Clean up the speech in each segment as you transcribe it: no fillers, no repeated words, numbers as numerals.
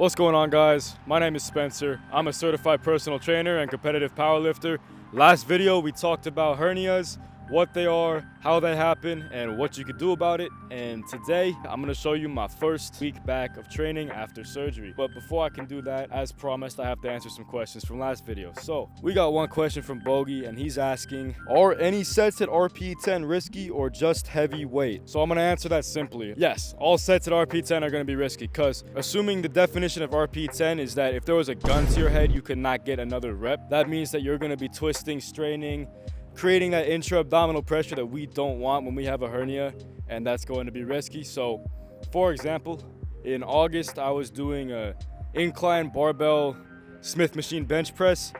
What's going on, guys? My name is Spencer. I'm a certified personal trainer and competitive powerlifter. Last video we talked about hernias, what they are, how they happen, and what you could do about it. And today I'm going to show you my first week back of training after surgery. But before I can do that, as promised, I have to answer some questions from last video. So we got one question from Bogey, and he's asking, are any sets at RP10 risky or just heavy weight? So I'm going to answer that simply. Yes, all sets at RP10 are going to be risky, because assuming the definition of RP10 is that if there was a gun to your head, you could not get another rep, that means that you're going to be twisting, straining, creating that intra-abdominal pressure that we don't want when we have a hernia, and that's going to be risky. So for example, in August I was doing a incline barbell Smith machine bench press,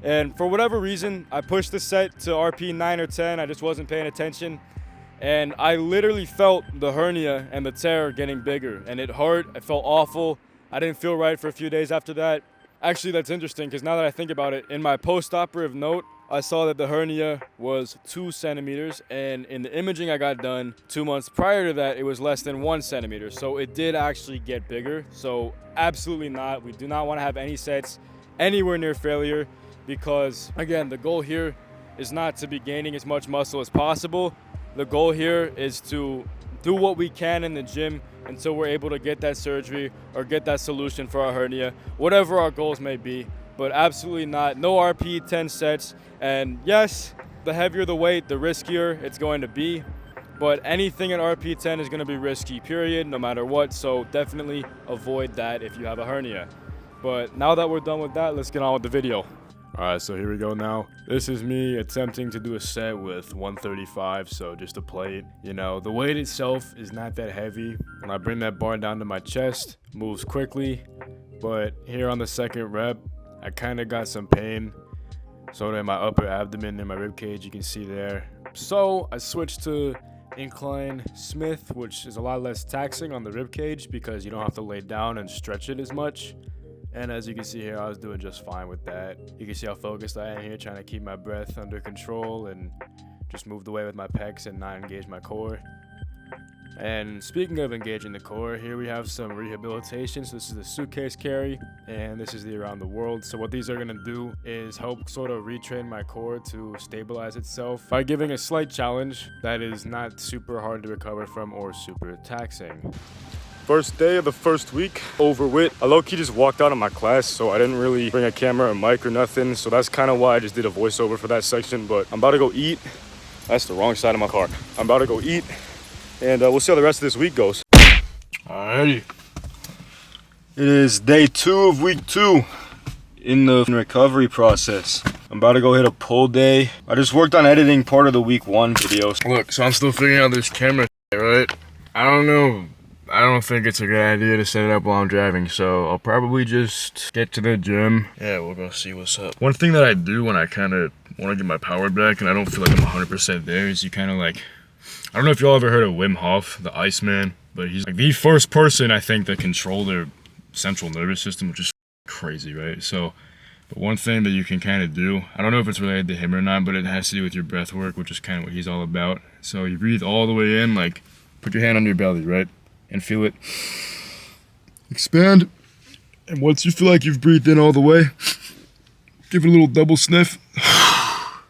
and for whatever reason I pushed the set to RP 9 or 10. I just wasn't paying attention, and I literally felt the hernia and the tear getting bigger, and it hurt. I felt awful. I didn't feel right for a few days after that. Actually, that's interesting, because now that I think about it, in my post-operative note I saw that the hernia was 2 centimeters, and in the imaging I got done 2 months prior to that, it was less than 1 centimeter. So it did actually get bigger. So absolutely not. We do not want to have any sets anywhere near failure, because again, the goal here is not to be gaining as much muscle as possible. The goal here is to do what we can in the gym until we're able to get that surgery or get that solution for our hernia, whatever our goals may be. But absolutely not, no RP 10 sets. And yes, the heavier the weight, the riskier it's going to be, but anything at RP 10 is going to be risky, period, no matter what. So definitely avoid that if you have a hernia. But now that we're done with that, let's get on with the video. Alright, so here we go now. This is me attempting to do a set with 135, so just a plate. You know, the weight itself is not that heavy. When I bring that bar down to my chest, moves quickly, but here on the second rep, I kind of got some pain, sort of in my upper abdomen and my rib cage, you can see there. So I switched to incline Smith, which is a lot less taxing on the rib cage because you don't have to lay down and stretch it as much. And as you can see here, I was doing just fine with that. You can see how focused I am here, trying to keep my breath under control and just move the way with my pecs and not engage my core. And speaking of engaging the core, here we have some rehabilitation. So this is the suitcase carry, and this is the around the world. So what these are gonna do is help sort of retrain my core to stabilize itself by giving a slight challenge that is not super hard to recover from or super taxing. First day of the first week over with. I low-key just walked out of my class, so I didn't really bring a camera or mic or nothing. So that's kind of why I just did a voiceover for that section. But I'm about to go eat. That's the wrong side of my car. I'm about to go eat, and we'll see how the rest of this week goes. Alrighty. It is day 2 of week 2 in the recovery process. I'm about to go hit a pull day. I just worked on editing part of the week 1 videos. Look, so I'm still figuring out this camera, right? I don't know. I don't think it's a good idea to set it up while I'm driving, so I'll probably just get to the gym. Yeah, we'll go see what's up. One thing that I do when I kind of want to get my power back and I don't feel like I'm 100% there is you kind of like, I don't know if y'all ever heard of Wim Hof, the Iceman, but he's like the first person I think that controlled their central nervous system, which is crazy, right? So, but one thing that you can kind of do, I don't know if it's related to him or not, but it has to do with your breath work, which is kind of what he's all about. So you breathe all the way in, like put your hand on your belly, right? And feel it expand. And once you feel like you've breathed in all the way, give it a little double sniff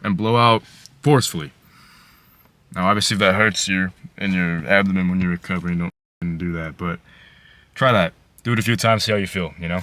and blow out forcefully. Now, obviously, if that hurts you in your abdomen when you're recovering, don't do that. But try that. Do it a few times, see how you feel, you know?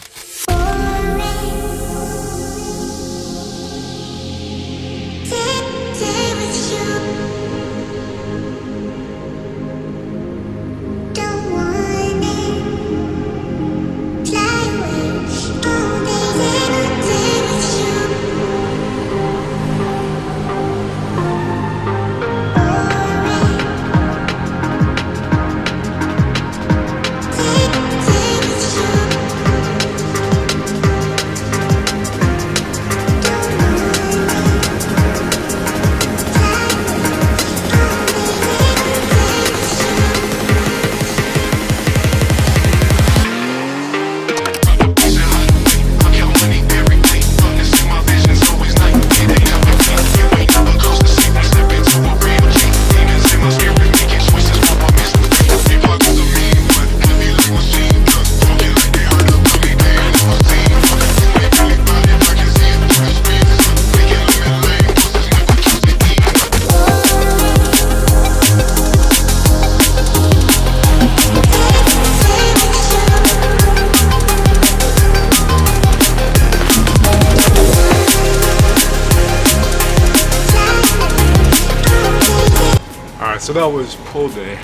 So that was pull day.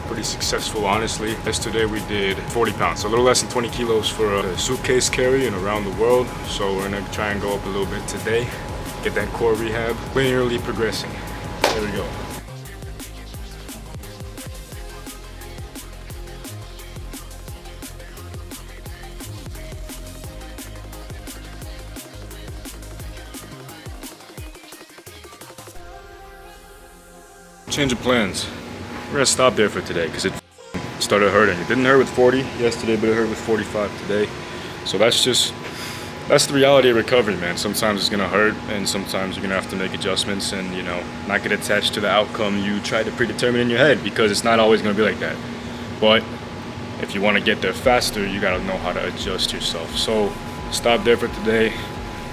Pretty successful, honestly. Yesterday we did 40 pounds, so a little less than 20 kilos for a suitcase carry and around the world. So we're gonna try and go up a little bit today, get that core rehab, linearly progressing. There we go. Change of plans. We're gonna stop there for today because it started hurting. It didn't hurt with 40 yesterday, but it hurt with 45 today. So that's the reality of recovery, man. Sometimes it's gonna hurt, and sometimes you're gonna have to make adjustments and, you know, not get attached to the outcome you try to predetermine in your head, because it's not always gonna be like that. But if you want to get there faster, you gotta know how to adjust yourself. So stop there for today.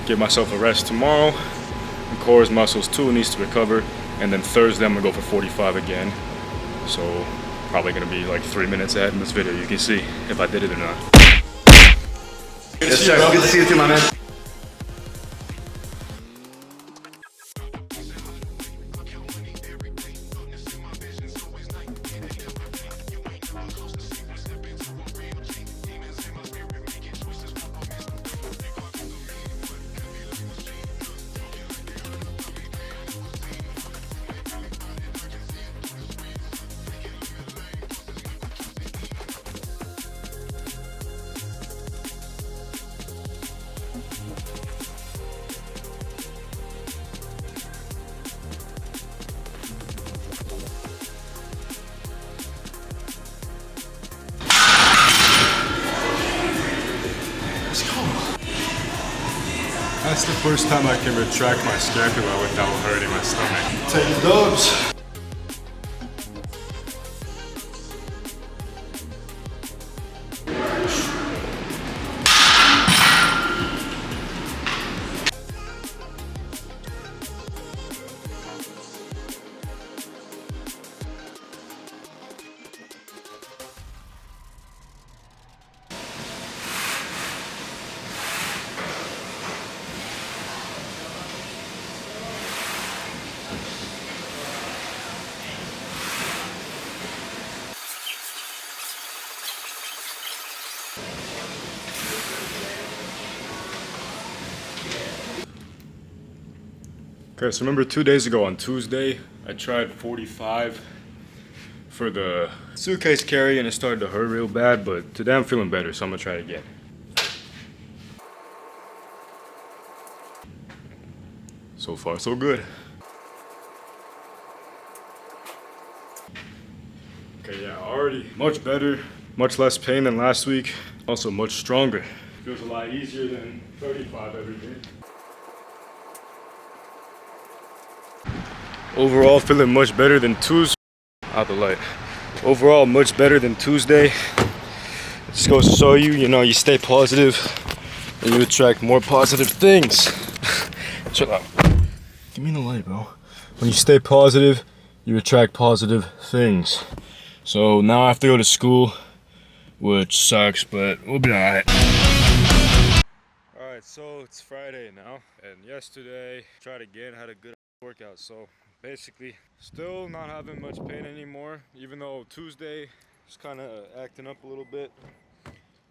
Give myself a rest tomorrow. The core's muscles too needs to recover. And then Thursday I'm gonna go for 45 again. So probably gonna be like 3 minutes ahead in this video. You can see if I did it or not. Yes, sir. Good to see you too, my man. That's the first time I can retract my scapula without hurting my stomach. Take dubs. Okay, so remember 2 days ago on Tuesday, I tried 45 for the suitcase carry and it started to hurt real bad, but today I'm feeling better, so I'm gonna try it again. So far, so good. Okay, yeah, already much better, much less pain than last week, also much stronger. Feels a lot easier than 35 every day. Overall, feeling much better than Tuesday. Out the light. Overall, much better than Tuesday. It just goes to show you, you stay positive and you attract more positive things. Chill out. Give me the light, bro. When you stay positive, you attract positive things. So now I have to go to school, which sucks, but we'll be alright. Alright, so it's Friday now, and yesterday, tried again, had a good workout, so basically still not having much pain anymore, even though Tuesday is kind of acting up a little bit.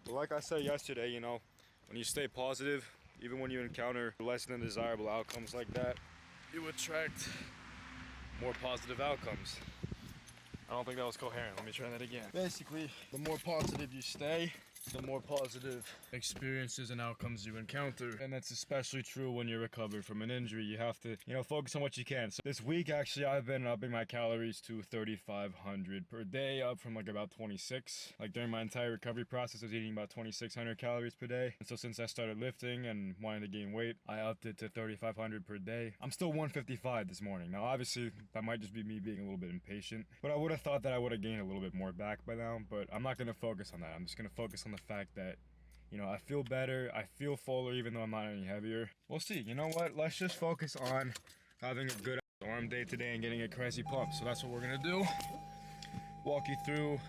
But like I said yesterday, when you stay positive, even when you encounter less than desirable outcomes like that, you attract more positive outcomes. I don't think that was coherent. Let me try that again. Basically, the more positive you stay, the more positive experiences and outcomes you encounter. And that's especially true when you're recovered from an injury. You have to, focus on what you can. So this week, actually, I've been upping my calories to 3,500 per day, up from like about 26. Like during my entire recovery process, I was eating about 2,600 calories per day. And so since I started lifting and wanting to gain weight, I upped it to 3,500 per day. I'm still 155 this morning. Now, obviously, that might just be me being a little bit impatient, but I would have thought that I would have gained a little bit more back by now, but I'm not going to focus on that. I'm just going to focus on the fact that, I feel better, I feel fuller even though I'm not any heavier. We'll see. You know what? Let's just focus on having a good arm day today and getting a crazy pump. So that's what we're going to do. Walk you through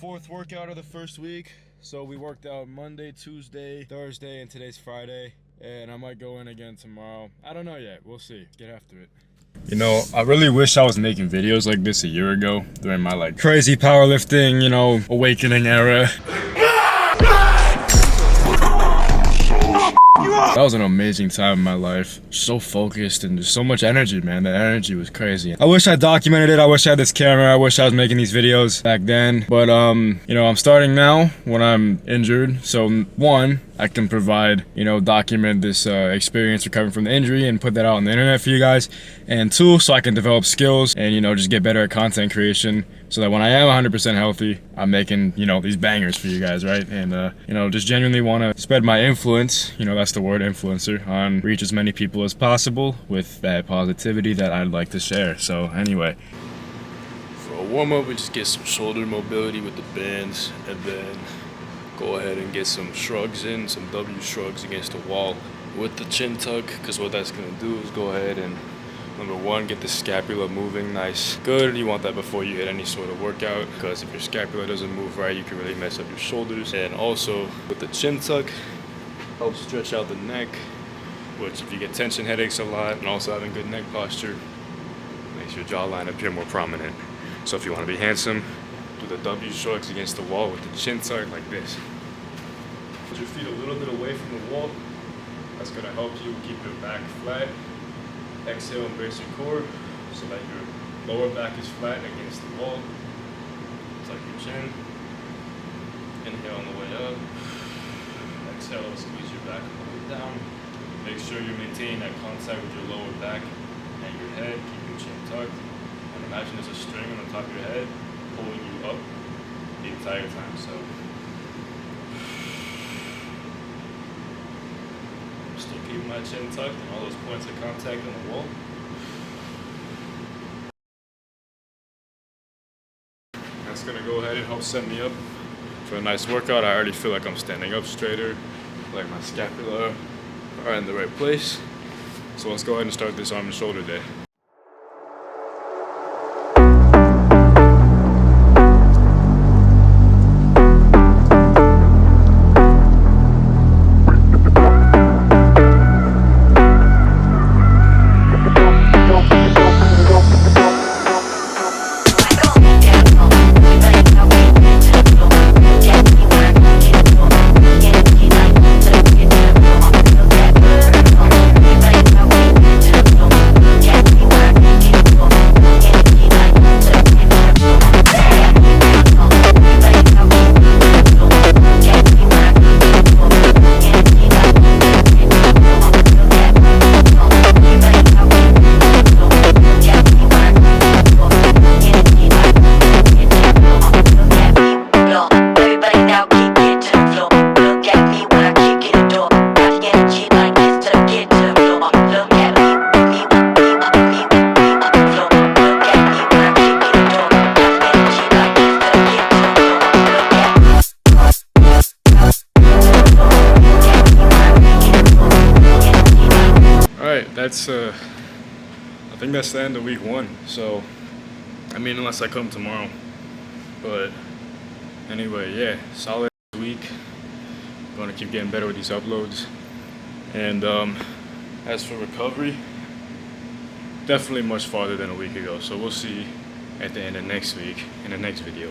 4th workout of the first week. So we worked out Monday, Tuesday, Thursday, and today's Friday. And I might go in again tomorrow. I don't know yet. We'll see. Get after it. You know, I really wish I was making videos like this a year ago during my like crazy powerlifting, you know, awakening era. That was an amazing time in my life. So focused and just so much energy, man. The energy was crazy. I wish I documented it. I wish I had this camera. I wish I was making these videos back then. But, you know, I'm starting now when I'm injured. So, one, I can provide, you know, document this experience recovering from the injury and put that out on the internet for you guys. And two, so I can develop skills and, you know, just get better at content creation so that when I am 100% healthy, I'm making, you know, these bangers for you guys, right? And, you know, just genuinely want to spread my influence, you know, that's the word, influencer, on reach as many people as possible with that positivity that I'd like to share. So anyway, for a warm-up, we just get some shoulder mobility with the bands and then go ahead and get some shrugs in, some W shrugs against the wall with the chin tuck, because what that's going to do is go ahead and, number one, get the scapula moving nice. Good, you want that before you hit any sort of workout, because if your scapula doesn't move right, you can really mess up your shoulders. And also, with the chin tuck, helps stretch out the neck, which if you get tension headaches a lot, and also having good neck posture, makes your jawline appear more prominent. So if you want to be handsome, do the W shrugs against the wall with the chin tuck like this. Put your feet a little bit away from the wall. That's going to help you keep your back flat. Exhale, embrace your core so that your lower back is flat against the wall. Tuck your chin. Inhale on the way up. Exhale, squeeze your back all the way down. Make sure you're maintaining that contact with your lower back and your head. Keep your chin tucked. And imagine there's a string on the top of your head pulling you up the entire time. So still keeping my chin tucked and all those points of contact on the wall. That's gonna go ahead and help set me up for a nice workout. I already feel like I'm standing up straighter, like my scapula are in the right place. So let's go ahead and start this arm and shoulder day. That's I think that's the end of week 1. So I mean, unless I come tomorrow, but anyway, yeah, solid week. Gonna keep getting better with these uploads. And as for recovery, definitely much farther than a week ago. So we'll see at the end of next week in the next video.